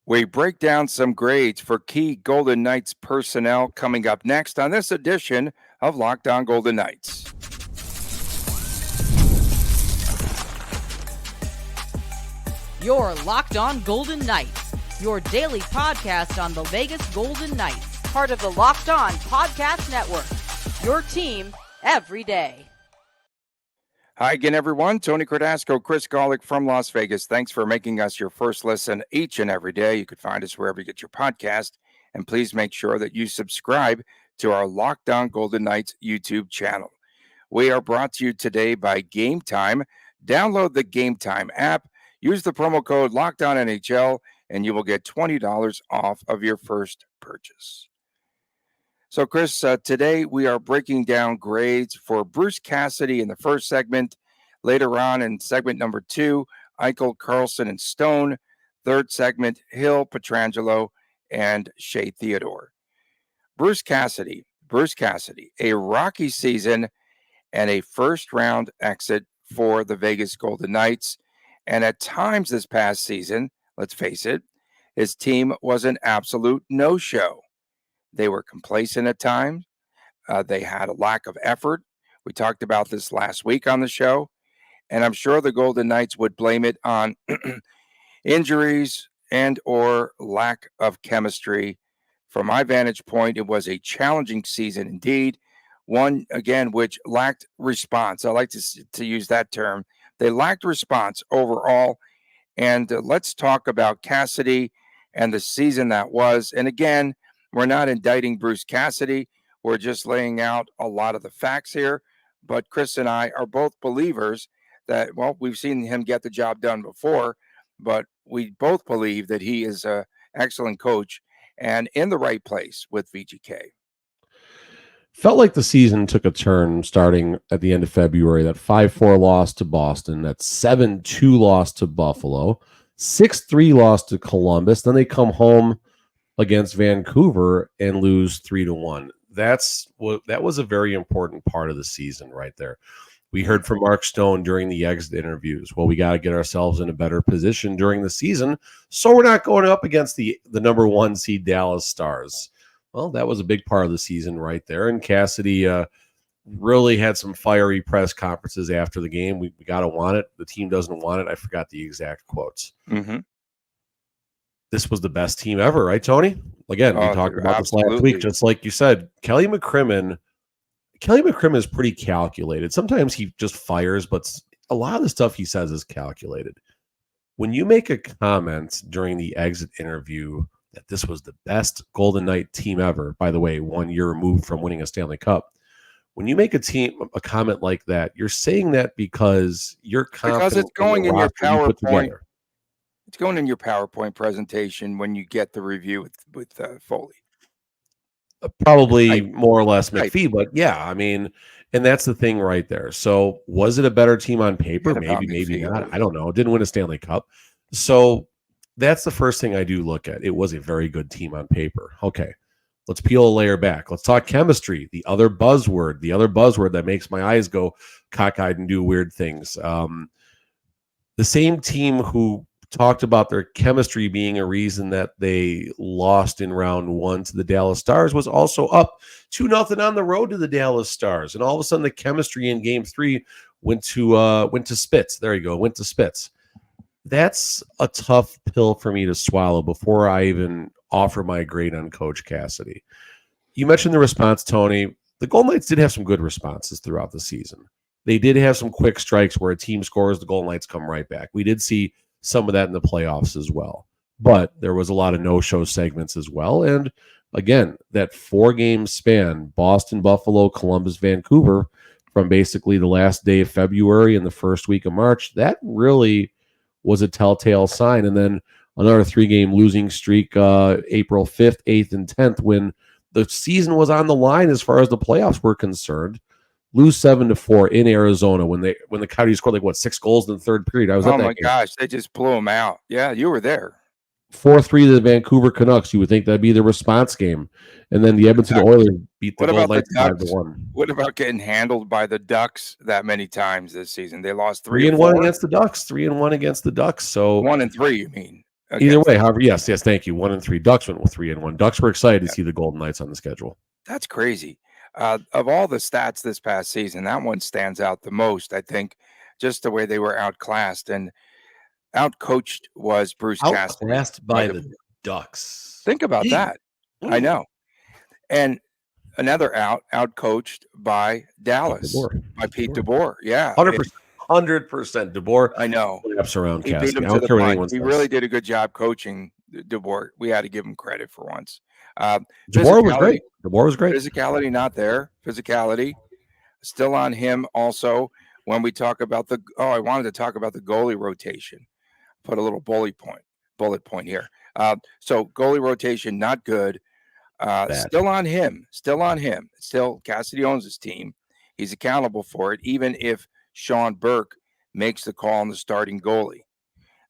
We break down some grades for key Golden Knights personnel coming up next on this edition of Locked On Golden Knights. You're Locked On Golden Knights, your daily podcast on the Vegas Golden Knights, part of the Locked On Podcast Network, your team every day. Hi again, everyone. Tony Cardasco, Chris Golick from Las Vegas. Thanks for making us your first listen each and every day. You can find us wherever you get your podcast. And please make sure that you subscribe to our Locked On Golden Knights YouTube channel. We are brought to you today by Gametime. Download the Gametime app. Use the promo code LOCKEDONNHL, and you will get $20 off of your first purchase. So, Chris, today we are breaking down grades for Bruce Cassidy in the first segment. Later on in segment number 2, Eichel, Karlsson, and Stone. Third segment, Hill, Pietrangelo, and Shea Theodore. Bruce Cassidy, a rocky season and a first-round exit for the Vegas Golden Knights. And at times this past season, let's face it, his team was an absolute no-show. They were complacent at times. They had a lack of effort. We talked about this last week on the show. And I'm sure the Golden Knights would blame it on injuries and or lack of chemistry. From my vantage point, it was a challenging season indeed. One, again, which lacked response. I like to use that term. They lacked response overall. And let's talk about Cassidy and the season that was. And again, we're not indicting Bruce Cassidy. We're just laying out a lot of the facts here. But Chris and I are both believers that, well, we've seen him get the job done before, but we both believe that he is an excellent coach and in the right place with VGK. Felt like the season took a turn starting at the end of February. That 5-4 loss to Boston, that 7-2 loss to Buffalo, 6-3 loss to Columbus. Then they come home against Vancouver and lose 3-1. That was a very important part of the season right there. We heard from Mark Stone during the exit interviews. Well, we got to get ourselves in a better position during the season, so we're not going up against the number 1 seed Dallas Stars. Well, that was a big part of the season right there. And Cassidy really had some fiery press conferences after the game. We got to want it. The team doesn't want it. I forgot the exact quotes. Mm-hmm. This was the best team ever, right, Tony? Again, we talked about this last week. Just like you said, Kelly McCrimmon is pretty calculated. Sometimes he just fires, but a lot of the stuff he says is calculated. When you make a comment during the exit interview that this was the best Golden Knight team ever, by the way, 1 year removed from winning a Stanley Cup, when you make a comment like that, you're saying that because you're confident. Because it's going in your PowerPoint. It's going in your PowerPoint presentation when you get the review with Foley. Probably more or less McPhee, but yeah, I mean, and that's the thing right there. So was it a better team on paper? Maybe not. I don't know. Didn't win a Stanley Cup. So that's the first thing I do look at. It was a very good team on paper. Okay, let's peel a layer back. Let's talk chemistry, the other buzzword that makes my eyes go cockeyed and do weird things. The same team who talked about their chemistry being a reason that they lost in round 1 to the Dallas Stars was also up 2-0 on the road to the Dallas Stars. And all of a sudden the chemistry in game 3 went to Spitz. There you go. Went to Spitz. That's a tough pill for me to swallow before I even offer my grade on Coach Cassidy. You mentioned the response, Tony. The Golden Knights did have some good responses throughout the season. They did have some quick strikes where a team scores, the Golden Knights come right back. We did see some of that in the playoffs as well. But there was a lot of no-show segments as well. And again, that 4-game span, Boston, Buffalo, Columbus, Vancouver, from basically the last day of February and the first week of March, that really was a telltale sign. And then another 3-game losing streak, April 5th, 8th, and 10th, when the season was on the line as far as the playoffs were concerned. Lose 7-4 in Arizona when the Coyotes scored 6 goals in the third period. I was at that game. Gosh, they just blew them out. Yeah, you were there. 4-3 to the Vancouver Canucks. You would think that'd be the response game. And then the Edmonton Oilers beat the Golden Knights 5-1. What about getting handled by the Ducks that many times this season? They lost 3-1 against the Ducks. 3-1 against the Ducks. So 1-3, you mean? Either way, however, yes, thank you. 1-3. Ducks went with 3-1. Ducks were excited to see the Golden Knights on the schedule. That's crazy. Of all the stats this past season, that one stands out the most, I think, just the way they were outclassed and outcoached was Bruce Cassidy. Outclassed by the Ducks. Think about that. I know. And another outcoached by Dallas, by Pete DeBoer. Yeah. 100%. 100% DeBoer. I know. Around he beat him to the punch. He really did a good job coaching DeBoer. We had to give him credit for once. DeBoer was great. DeBoer was great. Physicality not there. Physicality still on him also. When we talk about I wanted to talk about the goalie rotation. Put a little bullet point here. So goalie rotation, not good. Still on him. Still, Cassidy owns his team. He's accountable for it, even if Sean Burke makes the call on the starting goalie.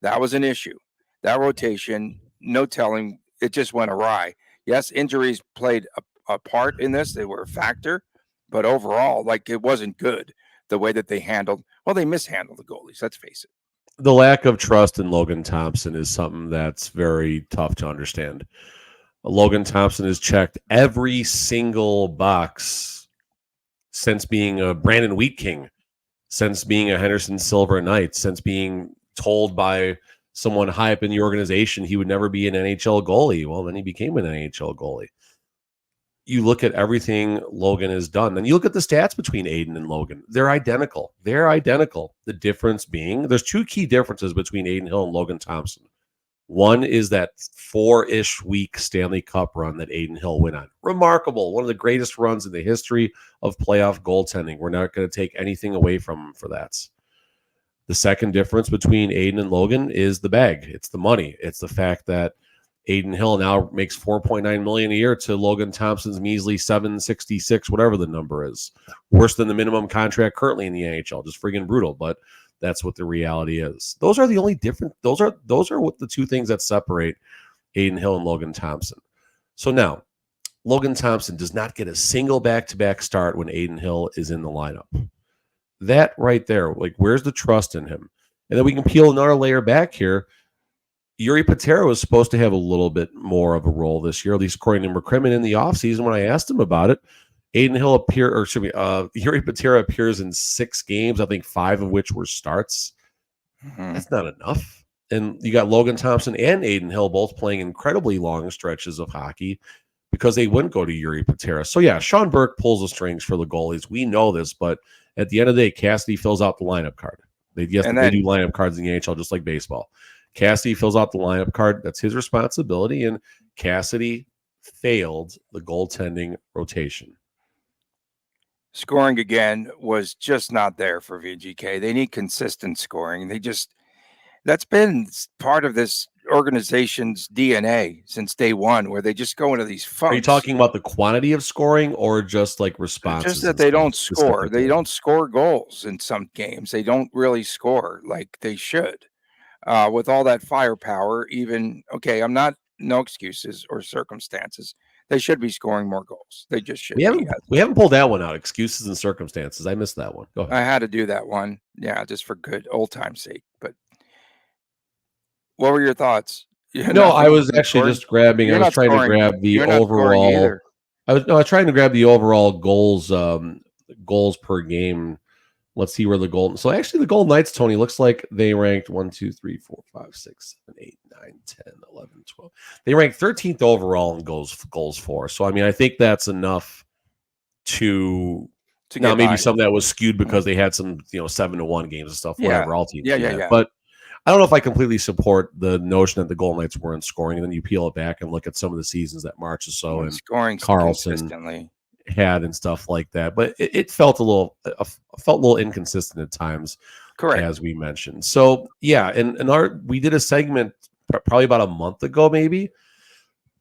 That was an issue. That rotation, no telling, it just went awry. Yes, injuries played a part in this. They were a factor. But overall, it wasn't good the way that they they mishandled the goalies. Let's face it. The lack of trust in Logan Thompson is something that's very tough to understand. Logan Thompson has checked every single box since being a Brandon Wheat King, since being a Henderson Silver Knight, since being told by someone high up in the organization he would never be an NHL goalie. Well, then he became an NHL goalie. You look at everything Logan has done, and you look at the stats between Aiden and Logan. They're identical. The difference being there's two key differences between Aiden Hill and Logan Thompson. One is that 4-ish week Stanley Cup run that Aiden Hill went on. Remarkable. One of the greatest runs in the history of playoff goaltending. We're not going to take anything away from him for that. The second difference between Aiden and Logan is the bag. It's the money. It's the fact that Aiden Hill now makes $4.9 million a year to Logan Thompson's measly $766, whatever the number is. Worse than the minimum contract currently in the NHL. Just friggin' brutal, but that's what the reality is. Those are the only different. Those are what the two things that separate Aiden Hill and Logan Thompson. So now, Logan Thompson does not get a single back-to-back start when Aiden Hill is in the lineup. That right there, where's the trust in him? And then we can peel another layer back here. Yuri Patera was supposed to have a little bit more of a role this year, at least according to McCrimmon in the offseason. When I asked him about it, Yuri Patera appears in 6 games, I think 5 of which were starts. Mm-hmm. That's not enough. And you got Logan Thompson and Aiden Hill both playing incredibly long stretches of hockey because they wouldn't go to Yuri Patera. So yeah, Sean Burke pulls the strings for the goalies. We know this, but at the end of the day, Cassidy fills out the lineup card. They do lineup cards in the NHL just like baseball. Cassidy fills out the lineup card. That's his responsibility. And Cassidy failed the goaltending rotation. Scoring again was just not there for VGK. They need consistent scoring. That's been part of this organization's DNA since day one, where they just go into these funks. Are you talking about the quantity of scoring or just responses? Just that they don't score. They don't score goals in some games. They don't really score like they should. With all that firepower, no excuses or circumstances. They should be scoring more goals. They just should. We haven't pulled that one out. Excuses and circumstances. I missed that one. Go ahead. I had to do that one. Yeah, just for good old time's sake. But what were your thoughts? I was actually just grabbing. I was trying to grab the overall. I was trying to grab the overall goals per game. Let's see where the Golden. So actually, the Golden Knights, Tony, looks like they ranked 1, 2, 3, 4, 5, 6, 7, 8, 9, 10, 11, 12. They ranked 13th overall in goals for. So I think that's enough to now maybe some that was skewed because they had some 7-1 games and stuff. Whatever, all teams. Yeah. But I don't know if I completely support the notion that the Golden Knights weren't scoring. And then you peel it back and look at some of the seasons that March is so and scoring Karlsson consistently had and stuff like that, but it felt a little inconsistent at times. Correct, as we mentioned. So yeah, and we did a segment probably about a month ago, maybe,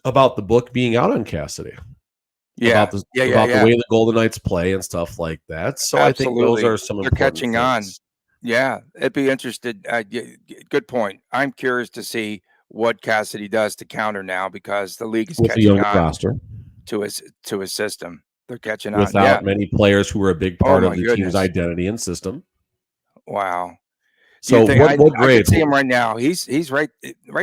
about the book being out on Cassidy. About the way the Golden Knights play and stuff like that. So absolutely. I think those are some. They're catching things on. Yeah, it'd be interested. Good point. I'm curious to see what Cassidy does to counter now because the league is catching on roster to his system. They're catching on without many players who were a big part of the team's identity and system. Wow. So what I grade? can see him right now. He's right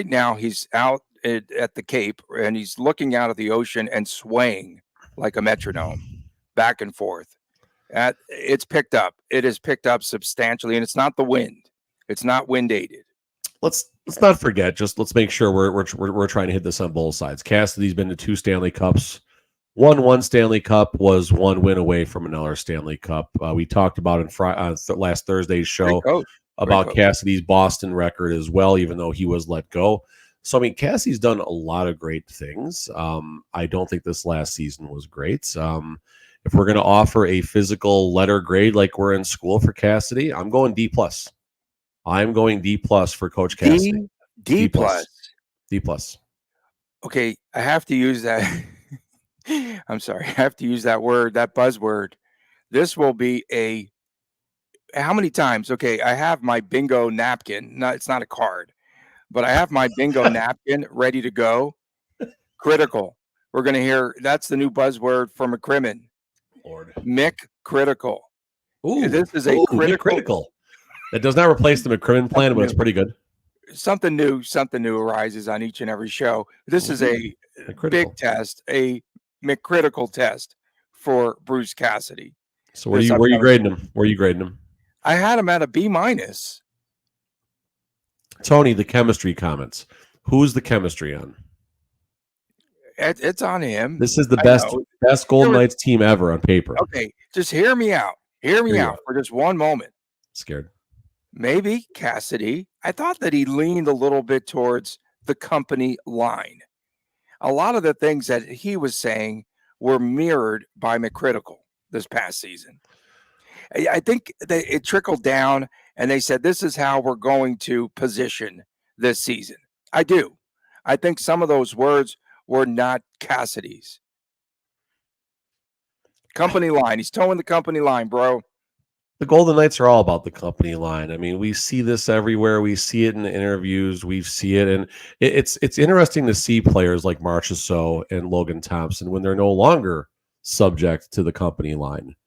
now. He's out at the Cape, and he's looking out at the ocean and swaying like a metronome, back and forth. It's picked up. It has picked up substantially, and it's not the wind. It's not wind aided. Let's not forget. Just let's make sure we're trying to hit this on both sides. Cassidy's been to 2 Stanley Cups. Won 1 Stanley Cup, was 1 win away from another Stanley Cup. We talked about on last Thursday's show about Cassidy's Boston record as well, even though he was let go. So, I mean, Cassidy's done a lot of great things. I don't think this last season was great. If we're going to offer a physical letter grade like we're in school for Cassidy, I'm going D+. I'm going D+ for Coach Cassidy. D+. D+. Okay, I have to use that. I'm sorry. I have to use that word, that buzzword. This will be how many times? Okay, I have my bingo napkin. No, it's not a card, but I have my bingo napkin ready to go. Critical. We're going to hear, that's the new buzzword for McCrimmon. Lord. Mick Critical. Ooh, this is a critical. That does not replace the McCrimmon plan, but it's pretty good. Something new arises on each and every show. This is a big test, a McCritical test for Bruce Cassidy. So where are you grading him? I had him at a B-. Tony, the chemistry comments. Who's the chemistry on? It's on him. This is the best Golden Knights team ever on paper. Okay, just hear me out. Hear me out for just one moment. Scared. Maybe Cassidy, I thought that he leaned a little bit towards the company line. A lot of the things that he was saying were mirrored by McCritical this past season. I think it trickled down, and they said, this is how we're going to position this season. I do. I think some of those words were not Cassidy's. Company line. He's towing the company line, bro. The Golden Knights are all about the company line. I mean, we see this everywhere. We see it in the interviews. We see it, and it's interesting to see players like Marchessault and Logan Thompson when they're no longer subject to the company line.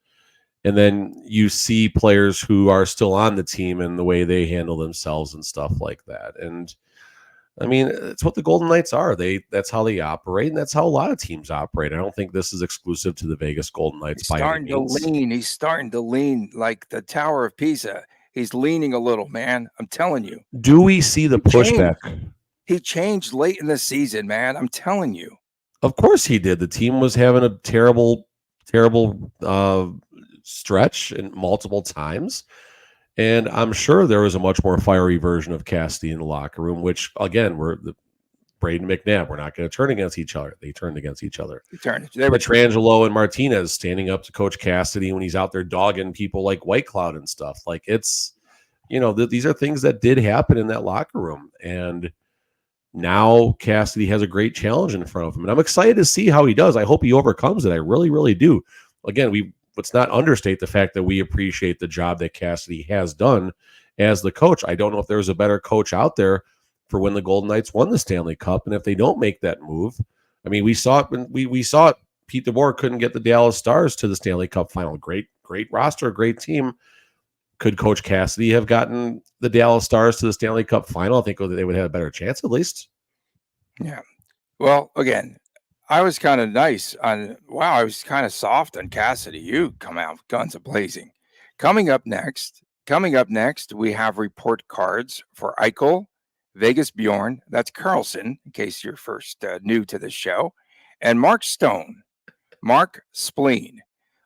And then you see players who are still on the team and the way they handle themselves and stuff like that. And I mean, it's what the Golden Knights are. That's how they operate, and that's how a lot of teams operate. I don't think this is exclusive to the Vegas Golden Knights. He's starting to lean like the Tower of Pisa. He's leaning a little, man. I'm telling you. Do we see the pushback? He changed late in the season, man. I'm telling you. Of course he did. The team was having a terrible stretch and multiple times. And I'm sure there was a much more fiery version of Cassidy in the locker room, which, again, Braden McNabb. We're not going to turn against each other. They turned against each other. They were Petrangelo and Martinez standing up to Coach Cassidy when he's out there dogging people like White Cloud and stuff. Like, it's, these are things that did happen in that locker room. And now Cassidy has a great challenge in front of him. And I'm excited to see how he does. I hope he overcomes it. I really, really do. Again, let's not understate the fact that we appreciate the job that Cassidy has done as the coach. I don't know if there's a better coach out there for when the Golden Knights won the Stanley Cup. And if they don't make that move, I mean, we saw it. We saw it. Pete DeBoer couldn't get the Dallas Stars to the Stanley Cup final. Great roster, great team. Could Coach Cassidy have gotten the Dallas Stars to the Stanley Cup final? I think they would have a better chance at least. Yeah. Well, again, I was kind of nice I was kind of soft on Cassidy. You come out guns a-blazing. Coming up next, we have report cards for Eichel, Vegas Bjorn, that's Karlsson, in case you're first new to the show, and Mark Spleen.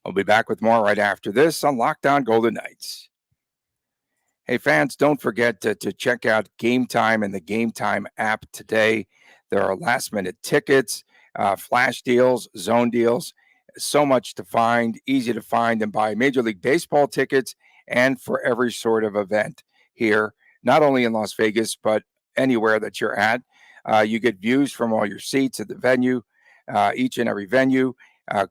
I'll be back with more right after this on Locked On Golden Knights. Hey, fans, don't forget to check out Gametime and the Gametime app today. There are last-minute tickets, flash deals, zone deals, so much to find, easy to find and buy Major League Baseball tickets and for every sort of event here, not only in Las Vegas, but anywhere that you're at. You get views from all your seats at the venue, each and every venue.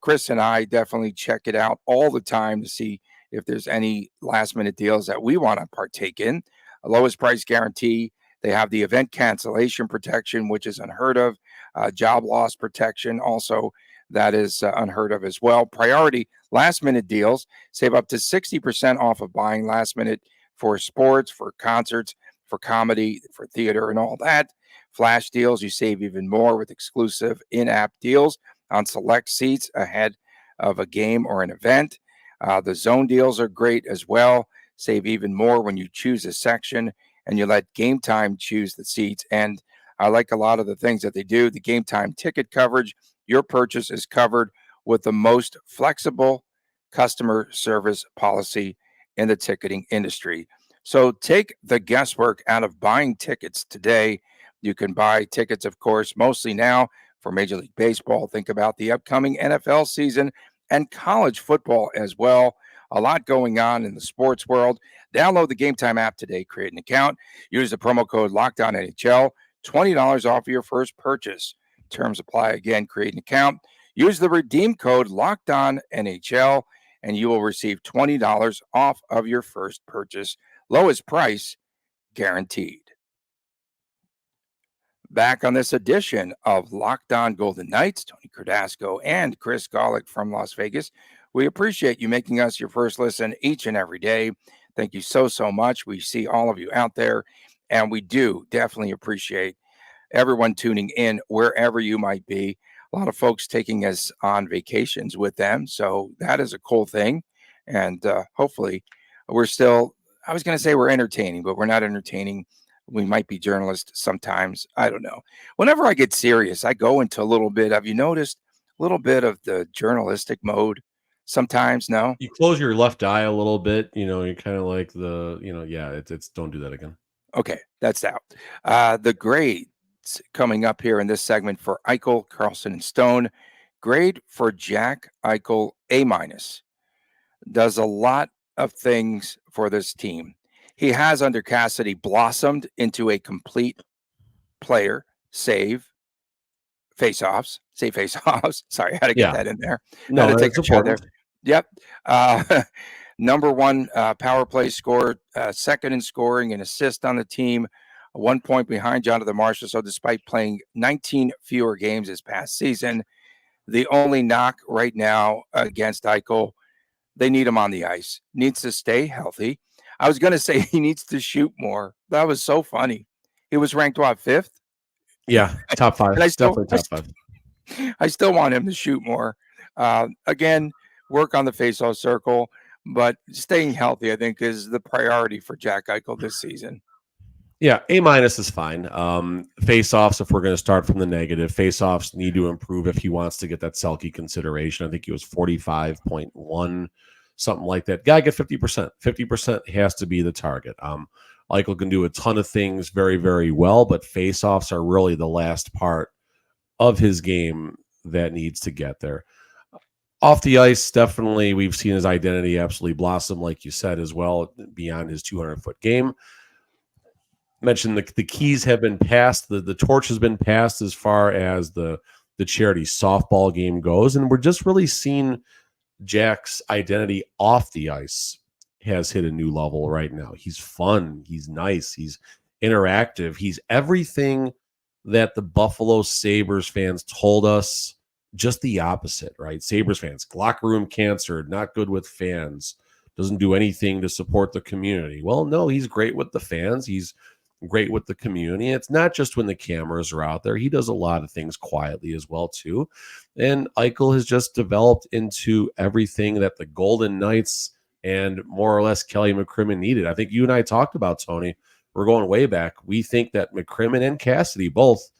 Chris and I definitely check it out all the time to see if there's any last-minute deals that we want to partake in. A lowest price guarantee. They have the event cancellation protection, which is unheard of. Job loss protection, also that is unheard of as well. Priority last-minute deals. Save up to 60% off of buying last minute for sports, for concerts, for comedy, for theater, and all that. Flash deals, you save even more with exclusive in-app deals on select seats ahead of a game or an event. The zone deals are great as well. Save even more when you choose a section and you let Gametime choose the seats. And I like a lot of the things that they do. The Gametime ticket coverage, your purchase is covered with the most flexible customer service policy in the ticketing industry. So take the guesswork out of buying tickets today. You can buy tickets, of course, mostly now for Major League Baseball. Think about the upcoming NFL season and college football as well. A lot going on in the sports world. Download the Gametime app today, create an account, use the promo code LOCKEDONNHL, $20 off your first purchase. Terms apply. Again, create an account, use the redeem code LOCKEDONNHL, and you will receive $20 off of your first purchase. Lowest price guaranteed. Back on this edition of Locked On Golden Knights, Tony Cardasco and Chris Golick from Las Vegas. We appreciate you making us your first listen each and every day. Thank you so much. We see all of you out there, and we do definitely appreciate everyone tuning in wherever you might be. A lot of folks taking us on vacations with them, so that is a cool thing. And hopefully we're still, I was going to say we're entertaining, but we're not entertaining. We might be journalists sometimes. I don't know. Whenever I get serious, I go into a little bit, have you noticed, a little bit of the journalistic mode sometimes? No? You close your left eye a little bit, you're kind of like it's don't do that again. Okay, that's out. The grades coming up here in this segment for Eichel, Karlsson, and Stone. Grade for Jack Eichel, A-. Does a lot of things for this team. He has, under Cassidy, blossomed into a complete player. Save face-offs. Sorry, I had to get that in there. No, that's important. Yep. Number one power play scorer, second in scoring and assist on the team, 1 point behind Jonathan Marshall. So despite playing 19 fewer games this past season, the only knock right now against Eichel, they need him on the ice. Needs to stay healthy. I was going to say he needs to shoot more. That was so funny. He was ranked, what, 5th? Yeah, top 5. Definitely top 5. I still want him to shoot more. Again, work on the faceoff circle, but staying healthy, I think, is the priority for Jack Eichel this season. Yeah, A- is fine. Face-offs, if we're going to start from the negative, face-offs need to improve if he wants to get that Selke consideration. I think he was 45.1, something like that. Got to get 50%. 50% has to be the target. Eichel can do a ton of things very, very well, but face-offs are really the last part of his game that needs to get there. Off the ice, definitely, we've seen his identity absolutely blossom, like you said, as well, beyond his 200-foot game. Mentioned the keys have been passed, the torch has been passed as far as the charity softball game goes, and we're just really seeing Jack's identity off the ice has hit a new level right now. He's fun, he's nice, he's interactive, he's everything that the Buffalo Sabres fans told us, just the opposite, right? Sabres fans, locker room cancer, not good with fans, doesn't do anything to support the community. Well, no, he's great with the fans, he's great with the community. It's not just when the cameras are out there. He does a lot of things quietly as well, too. And Eichel has just developed into everything that the Golden Knights and more or less Kelly McCrimmon needed. I think you and I talked about, Tony, we're going way back. We think that McCrimmon and Cassidy both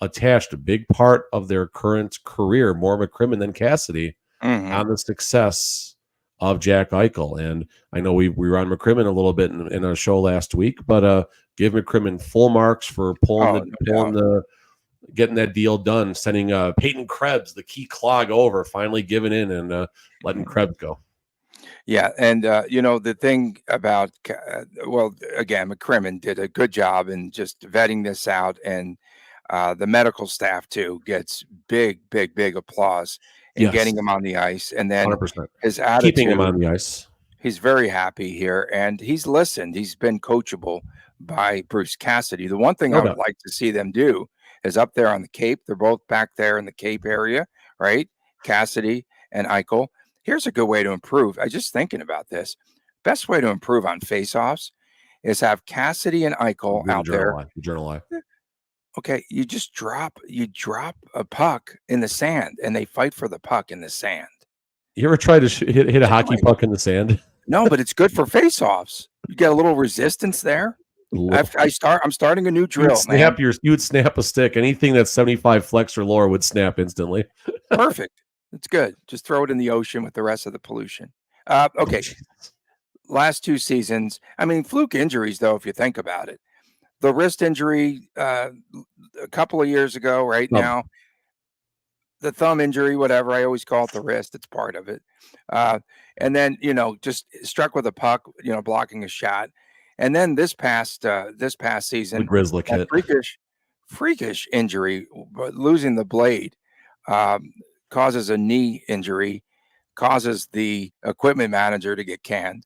attached a big part of their current career, more McCrimmon than Cassidy, on the success of Jack Eichel. And I know we were on McCrimmon a little bit in our show last week, but give McCrimmon full marks for getting that deal done, sending Peyton Krebs, the key clog, over, finally giving in and letting Krebs go. Yeah, and the thing about, again, McCrimmon did a good job in just vetting this out, and the medical staff too gets big applause in getting him on the ice, and then 100%. His attitude, keeping him on the ice. He's very happy here, and he's listened. He's been coachable by Bruce Cassidy. The one thing I would like to see them do is up there on the Cape. They're both back there in the Cape area, right? Cassidy and Eichel. Here's a good way to improve. I just thinking about this. Best way to improve on faceoffs. is have Cassidy and Eichel out there. Journal eye. Okay, you just drop a puck in the sand, and they fight for the puck in the sand. You ever tried to hit a hockey puck in the sand? No, but it's good for face-offs. You get a little resistance there. I'm starting a new drill, man. You would snap a stick. Anything that's 75 flex or lower would snap instantly. Perfect. It's good. Just throw it in the ocean with the rest of the pollution. Okay. Last 2 seasons. I mean, fluke injuries, though, if you think about it. The wrist injury a couple of years ago, right now. The thumb injury, whatever. I always call it the wrist. It's part of it. And then, just struck with a puck, blocking a shot. And then this past season, the Grizzly kid. Freakish injury, losing the blade, causes a knee injury, causes the equipment manager to get canned.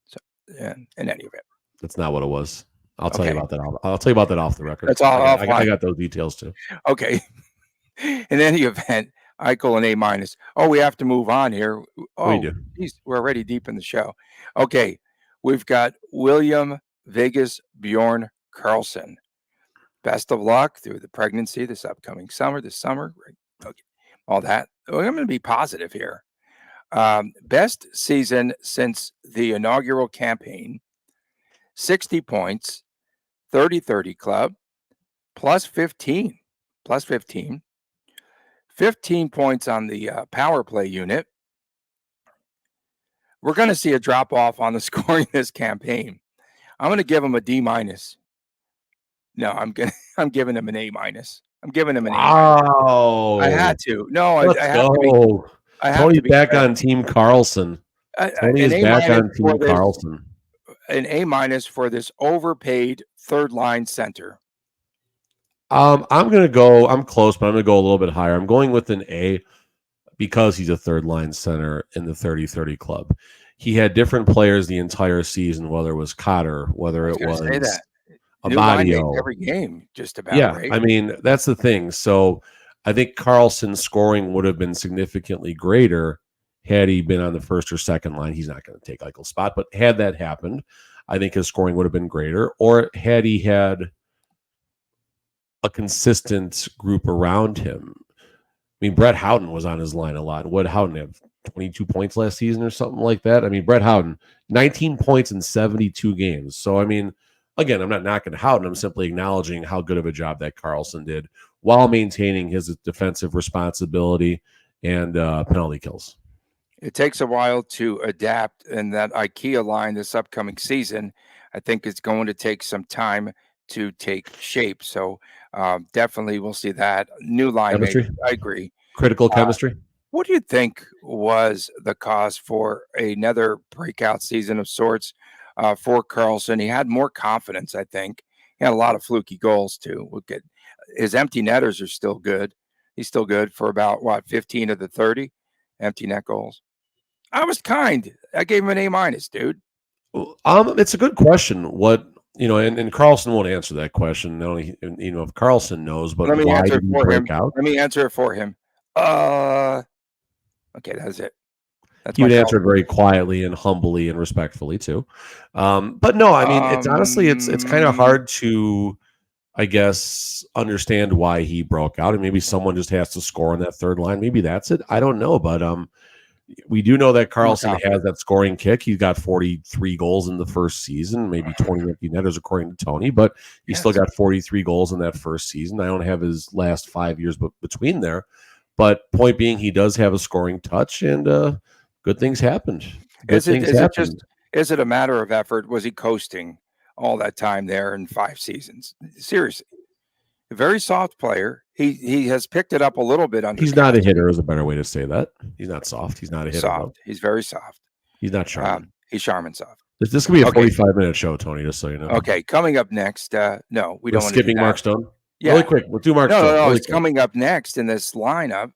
So, in any event, that's not what it was. I'll tell you about that. I'll tell you about that off the record. That's all. I got those details too. Okay. In any event, Eichel an A-. Oh, we have to move on here. Oh, we do. Geez, we're already deep in the show. Okay. We've got William Vegas Bjorn Karlsson. Best of luck through the pregnancy this upcoming summer. Okay. All that. I'm going to be positive here. Best season since the inaugural campaign. 60 points, 30-30 club, plus 15. 15 points on the power play unit. We're going to see a drop off on the scoring this campaign. I'm going to give him a D-. No, I'm giving him an A-. I'm giving him an A-. Wow. I had to. No, Let's I have go. to be. Tony's back on Team Karlsson. Tony's back on Team Karlsson. An A- for this overpaid third line center. I'm close, but I'm going to go a little bit higher. I'm going with an A because he's a third line center in the 30-30 club. He had different players the entire season, whether it was Cotter, whether it was Amadio. Every game, just about. Yeah, right? I mean, that's the thing. So I think Karlsson's scoring would have been significantly greater had he been on the first or second line. He's not going to take Eichel's spot, but had that happened, I think his scoring would have been greater. Or had he had a consistent group around him. I mean, Brett Houghton was on his line a lot. What did Houghton have? 22 points last season or something like that? I mean, Brett Houghton, 19 points in 72 games. So, I mean, again, I'm not knocking Houghton. I'm simply acknowledging how good of a job that Karlsson did while maintaining his defensive responsibility and penalty kills. It takes a while to adapt, and that IKEA line this upcoming season, I think it's going to take some time to take shape. So definitely we'll see that. New line, chemistry. I agree. Critical chemistry. What do you think was the cause for another breakout season of sorts for Karlsson? He had more confidence, I think. He had a lot of fluky goals, too. His empty netters are still good. He's still good for about, 15 of the 30 empty net goals. I was kind. I gave him an A-, dude. It's a good question. What, and Karlsson won't answer that question. Not only, if Karlsson knows, but let me why answer did he for break him. out? Let me answer it for him. Okay, that's it. You would answer it very quietly and humbly and respectfully too. But no, I mean, it's honestly, it's kind of hard to, I guess, understand why he broke out. And maybe someone just has to score on that third line. Maybe that's it. I don't know. But we do know that Karlsson has that scoring kick. He got 43 goals in the first season, maybe 20 empty netters according to Tony, but he still got 43 goals in that first season. I don't have his last 5 years between there. But point being, he does have a scoring touch, and good things happened. Is it a matter of effort? Was he coasting all that time there in 5 seasons? Seriously, a very soft player. He has picked it up a little bit under. He's not a hitter is a better way to say that. He's not soft. He's not a hitter. Soft. He's very soft. He's not Charmin. He's Charmin soft. This could be a 45-minute show, Tony, just so you know. Okay, coming up next. No, we don't want to skipping Mark Stone. Yeah. Really quick. We'll do Mark Stone. No. It's coming up next in this lineup.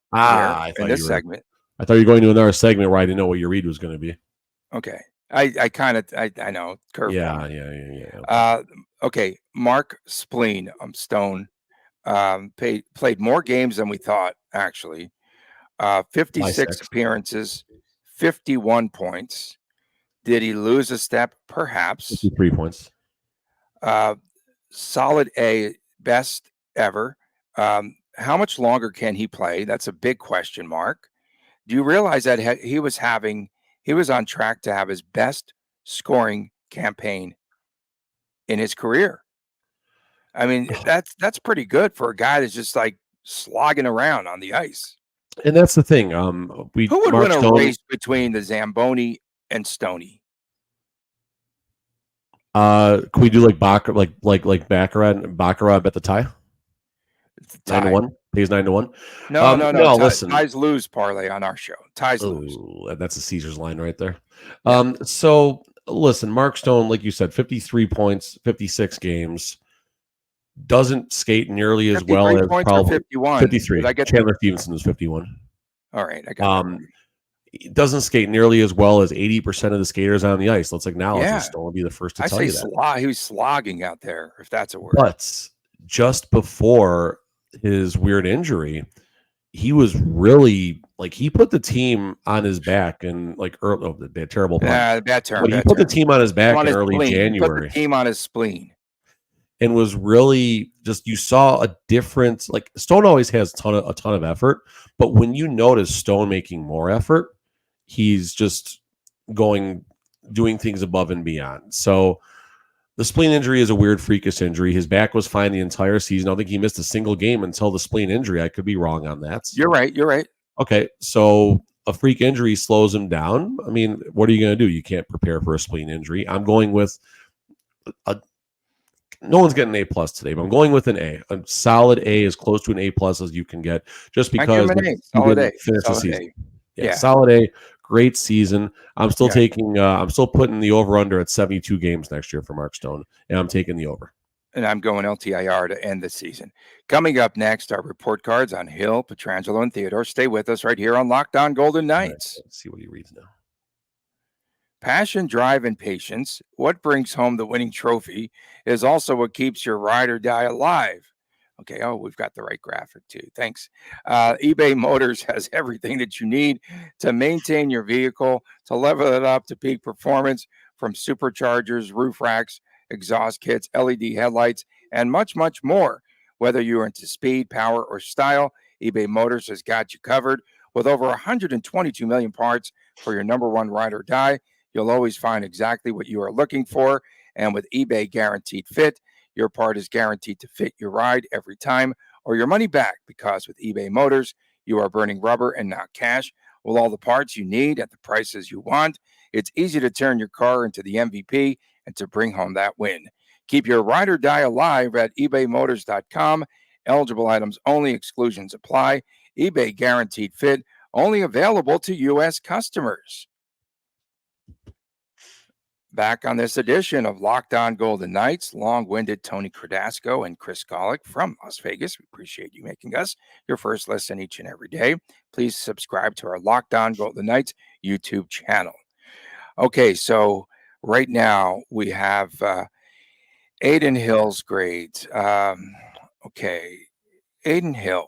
In this segment. I thought you were going to another segment where I didn't know what your read was going to be. Okay. I know. Curveball. Yeah. Okay. Mark Spleen, Stone, played more games than we thought, actually. 56 appearances, 51 points. Did he lose a step? Perhaps. 53 points. Solid A, best ever. How much longer can he play? That's a big question mark. Do you realize that he was on track to have his best scoring campaign in his career? I mean, that's pretty good for a guy that's just like slogging around on the ice. And that's the thing. Who would win a race between the Zamboni and Stoney? Can we do like Baccarat bet the tie? 9-1. Pays 9-1. No. Listen, ties lose parlay on our show. Ties lose. That's a Caesar's line right there. Yeah. So listen, Mark Stone, like you said, 53 points, 56 games. Doesn't skate nearly as well as probably 51. 53. Chandler Stevenson was 51. All right, I got that. Doesn't skate nearly as well as 80% of the skaters on the ice. Let's acknowledge this. Stone will be the first to tell you that. He was slogging out there, if that's a word. But just before his weird injury, he was really like he put the team on his back and like bad terrible pun. Bad term. But he put the team on his back in early January. He put the team on his spleen. And was really just, you saw a difference. Like Stone always has a ton of effort, but when you notice Stone making more effort, he's just doing things above and beyond. So the spleen injury is a weird freakish injury. His back was fine the entire season. I don't think he missed a single game until the spleen injury. I could be wrong on that. You're right. Okay, so a freak injury slows him down. I mean, what are you going to do? You can't prepare for a spleen injury. I'm going with no one's getting an A+ today, but I'm going with an A. A solid A, as close to an A+ as you can get, just because solid A. Finish the season. Yeah, solid A, great season. I'm still taking. I'm still putting the over/under at 72 games next year for Mark Stone, and I'm taking the over. And I'm going LTIR to end the season. Coming up next, our report cards on Hill, Pietrangelo, and Theodore. Stay with us right here on Locked On Golden Knights. Right, let's see what he reads now. Passion, drive, and patience. What brings home the winning trophy is also what keeps your ride or die alive. Okay, we've got the right graphic too. Thanks. eBay Motors has everything that you need to maintain your vehicle, to level it up to peak performance, from superchargers, roof racks, exhaust kits, LED headlights, and much, much more. Whether you're into speed, power, or style, eBay Motors has got you covered. With over 122 million parts for your number one ride or die, you'll always find exactly what you are looking for. And with eBay Guaranteed Fit, your part is guaranteed to fit your ride every time, or your money back, because with eBay Motors, you are burning rubber and not cash. With all the parts you need at the prices you want, it's easy to turn your car into the MVP and to bring home that win. Keep your ride or die alive at ebaymotors.com. Eligible items only. Exclusions apply. eBay Guaranteed Fit, only available to U.S. customers. Back on this edition of Locked On Golden Knights, long-winded Tony Cardasco and Chris Golick from Las Vegas. We appreciate you making us your first listen each and every day. Please subscribe to our Locked On Golden Knights YouTube channel. Okay, so right now we have Adin Hill's grades. Okay, Adin Hill.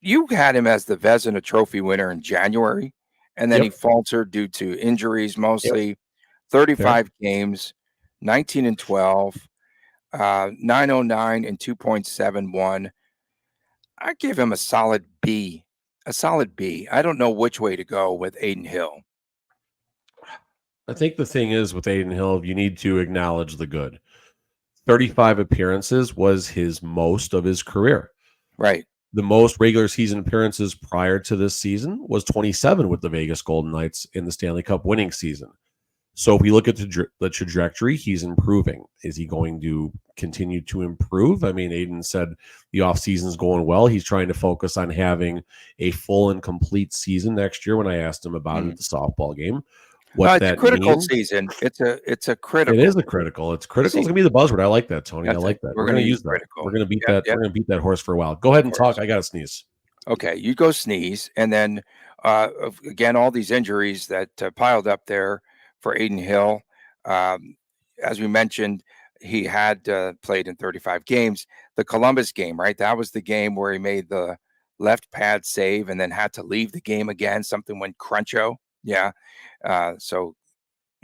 You had him as the Vezina Trophy winner in January. And then he faltered due to injuries, mostly. 35 games, 19-12, 909 and 2.71. I give him a solid B. I don't know which way to go with Adin Hill. I think the thing is with Adin Hill, you need to acknowledge the good. 35 appearances was his most of his career. Right. The most regular season appearances prior to this season was 27 with the Vegas Golden Knights in the Stanley Cup winning season. So if we look at the trajectory, he's improving. Is he going to continue to improve? I mean, Adin said the offseason is going well. He's trying to focus on having a full and complete season next year. When I asked him about it at the softball game, what that critical means, season. It's a critical. It is a critical. It's critical. It's gonna be the buzzword. I like that, Tony. I like that. We're gonna use that. Critical. We're gonna beat that. We're gonna beat that horse for a while. Go ahead and talk. I gotta sneeze. Okay, you go sneeze, and then again, all these injuries that piled up there for Adin Hill. As we mentioned, he had played in 35 games. The Columbus game, right? That was the game where he made the left pad save and then had to leave the game again. Something went cruncho. Yeah. So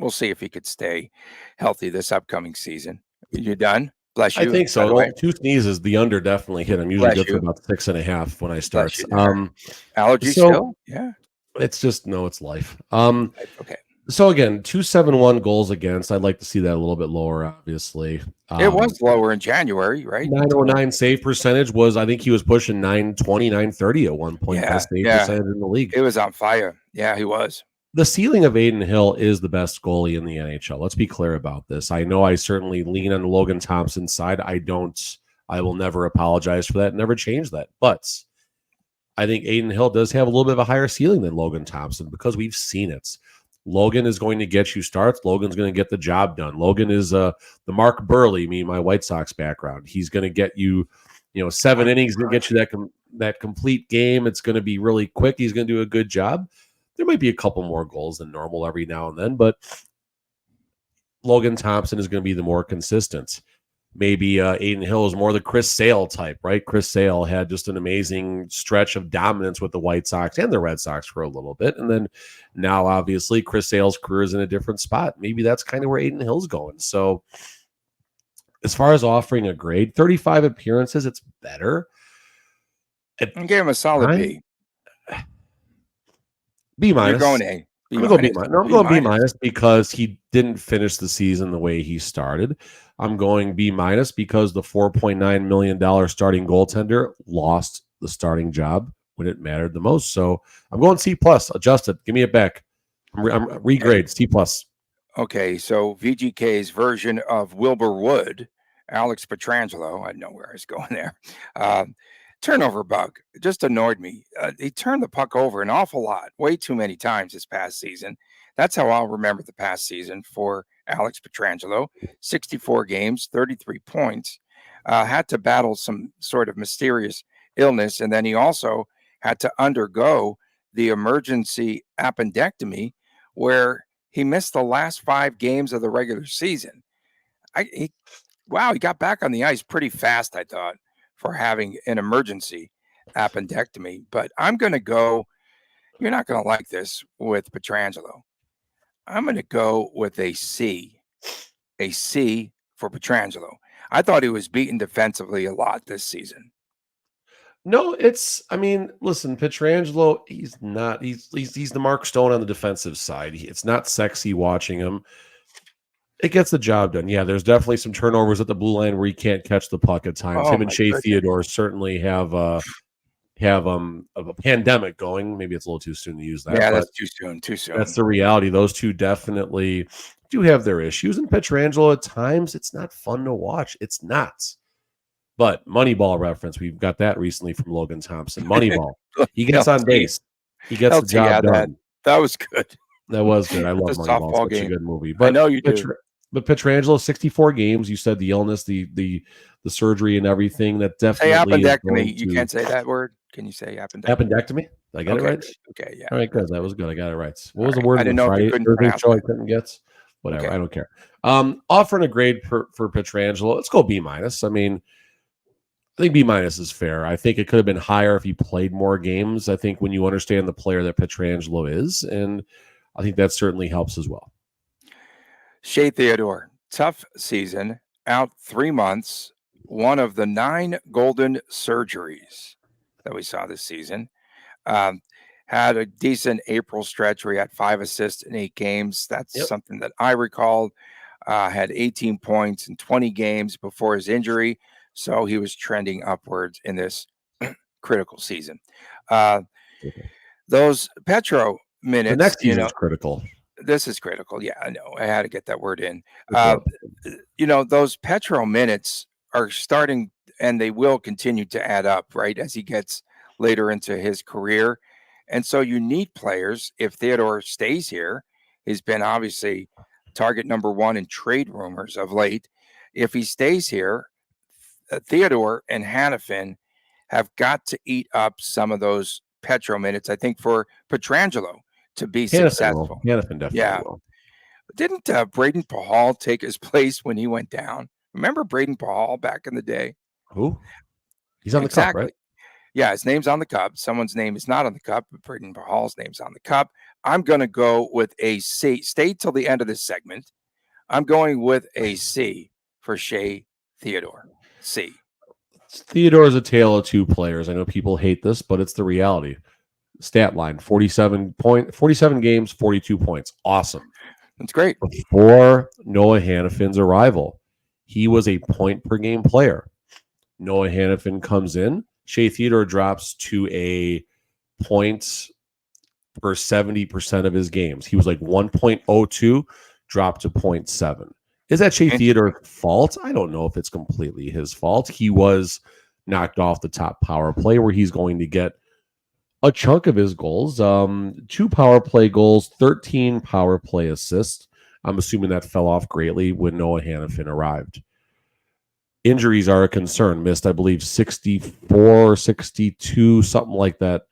we'll see if he could stay healthy this upcoming season. You done? Bless I you. think By so. the way, Well, 2 sneezes, the under definitely hit. I'm usually bless good for you. about 6.5 when I Bless starts. you there. Allergy So still? Yeah. it's just no, it's life. Okay. So again, 271 goals against. I'd like to see that a little bit lower, obviously. It was lower in January, right? 909 save percentage was, I think he was pushing 920, 930 at one point, Yeah. best save Yeah. percentage in the league. It was on fire. Yeah, he was. The ceiling of Aiden Hill is the best goalie in the NHL. Let's be clear about this. I know I certainly lean on Logan Thompson's side. I will never apologize for that, never change that. But I think Aiden Hill does have a little bit of a higher ceiling than Logan Thompson because we've seen it. Logan is going to get you starts. Logan's going to get the job done. Logan is the Mark Burley, my White Sox background. He's going to get you, 7 innings, going to get you that complete game. It's going to be really quick. He's going to do a good job. There might be a couple more goals than normal every now and then, but Logan Thompson is going to be the more consistent. Maybe Aiden Hill is more the Chris Sale type, right? Chris Sale had just an amazing stretch of dominance with the White Sox and the Red Sox for a little bit. And then now, obviously, Chris Sale's career is in a different spot. Maybe that's kind of where Aiden Hill's going. So as far as offering a grade, 35 appearances, it's better. I gave him a solid B. B minus. You're going A. I'm going B minus. No, I'm going B minus because he didn't finish the season the way he started. I'm going B minus because the $4.9 million starting goaltender lost the starting job when it mattered the most. So I'm going C plus. Adjust it. Give me it back. I'm regrade C plus. Okay, so VGK's version of Wilbur Wood, Alex Pietrangelo. I know where I was going there. Turnover bug just annoyed me. He turned the puck over an awful lot, way too many times this past season. That's how I'll remember the past season for Alex Pietrangelo. 64 games, 33 points. Had to battle some sort of mysterious illness, and then he also had to undergo the emergency appendectomy where he missed the last 5 games of the regular season. He got back on the ice pretty fast, I thought, for having an emergency appendectomy. But I'm going to go, you're not going to like this with Pietrangelo. I'm going to go with a C for Pietrangelo. I thought he was beaten defensively a lot this season. No, listen, Pietrangelo, he's the Mark Stone on the defensive side. It's not sexy watching him. It gets the job done. Yeah, there's definitely some turnovers at the blue line where he can't catch the puck at times. Him and Shea Theodore certainly have a pandemic going. Maybe it's a little too soon to use that. Yeah, that's too soon. That's the reality. Those two definitely do have their issues. And Pietrangelo, at times, it's not fun to watch. It's not. But Moneyball reference, we've got that recently from Logan Thompson. Moneyball. He gets on base. He gets the job done. That was good. That was good. I love Moneyball. It's such a good movie. But I know you do. But Pietrangelo, 64 games. You said the illness, the surgery, and everything. That definitely. Say appendectomy. You can't say that word. Can you say appendectomy? Appendectomy. Did I get it right? Okay. Yeah. All right. Good. That was good. I got it right. What was the word? I didn't know Friday, if you couldn't Thursday pronounce show it. I couldn't get. Whatever. Okay. I don't care. Offering a grade for Pietrangelo. Let's go B minus. I think B minus is fair. I think it could have been higher if he played more games. I think when you understand the player that Pietrangelo is, and I think that certainly helps as well. Shea Theodore, tough season, out 3 months, one of the 9 golden surgeries that we saw this season. Had a decent April stretch where he had 5 assists in 8 games. That's something that I recalled. Had 18 points in 20 games before his injury. So he was trending upwards in this critical season. Those Petro minutes. The next season is critical. This is critical. Yeah, I know. I had to get that word in. Those Petro minutes are starting, and they will continue to add up, right, as he gets later into his career. And so you need players. If Theodore stays here, he's been obviously target number 1 in trade rumors of late. If he stays here, Theodore and Hannafin have got to eat up some of those Petro minutes, I think, for Pietrangelo to be successful. Hannafin definitely will. Didn't Braden Pahal take his place when he went down? Remember Braden Pahal back in the day? Who? He's on the cup, right? Yeah, his name's on the cup. Someone's name is not on the cup, but Braden Hall's name's on the cup. I'm going to go with a C. Stay till the end of this segment. I'm going with a C for Shea Theodore. C. Theodore is a tale of two players. I know people hate this, but it's the reality. Stat line: 47 games, 42 points. Awesome. That's great. Before Noah Hannafin's arrival, he was a point per game player. Noah Hannafin comes in. Shea Theodore drops to a point per 70% of his games. He was like 1.02, dropped to 0.7. Is that Shea Theodore's fault? I don't know if it's completely his fault. He was knocked off the top power play where he's going to get a chunk of his goals. 2 power play goals, 13 power play assists. I'm assuming that fell off greatly when Noah Hannafin arrived. Injuries are a concern. Missed, I believe, 64, 62, something like that.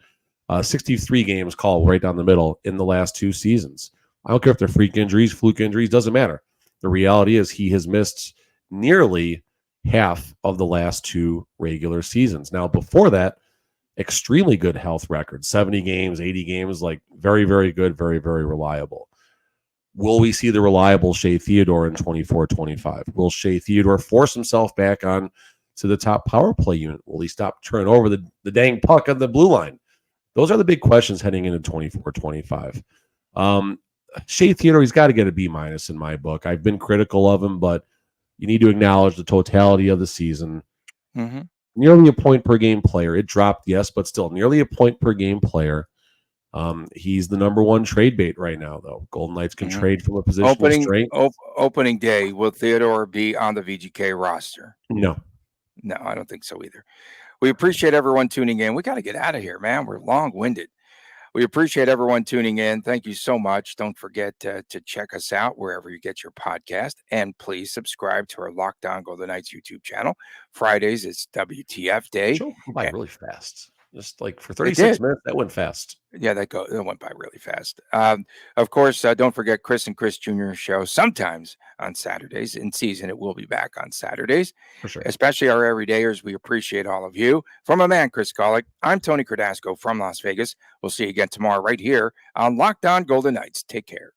63 games called right down the middle in the last 2 seasons. I don't care if they're freak injuries, fluke injuries, doesn't matter. The reality is he has missed nearly half of the last 2 regular seasons. Now, before that, extremely good health record, 70 games, 80 games, like very, very good, very, very reliable. Will we see the reliable Shea Theodore in 24-25? Will Shea Theodore force himself back on to the top power play unit? Will he stop turning over the dang puck on the blue line? Those are the big questions heading into 24-25. Shea Theodore, he's got to get a B- in my book. I've been critical of him, but you need to acknowledge the totality of the season. Mm-hmm. Nearly a point per game player. It dropped, yes, but still nearly a point per game player. He's the number 1 trade bait right now, though. Golden Knights can trade from a position of strength. Opening day, will Theodore be on the VGK roster? No, I don't think so either. We appreciate everyone tuning in. We got to get out of here, man. We're long-winded. We appreciate everyone tuning in. Thank you so much. Don't forget to check us out wherever you get your podcast. And please subscribe to our Locked On Golden Knights YouTube channel. Fridays, it's WTF Day. Show went by really fast. Just like for 36 minutes, that went fast. Yeah, that went by really fast. Of course, don't forget Chris and Chris Jr. show sometimes on Saturdays. In season, it will be back on Saturdays. For sure. Especially our everydayers. We appreciate all of you. From a man, Chris Golick, I'm Tony Cardasco from Las Vegas. We'll see you again tomorrow right here on Locked On Golden Knights. Take care.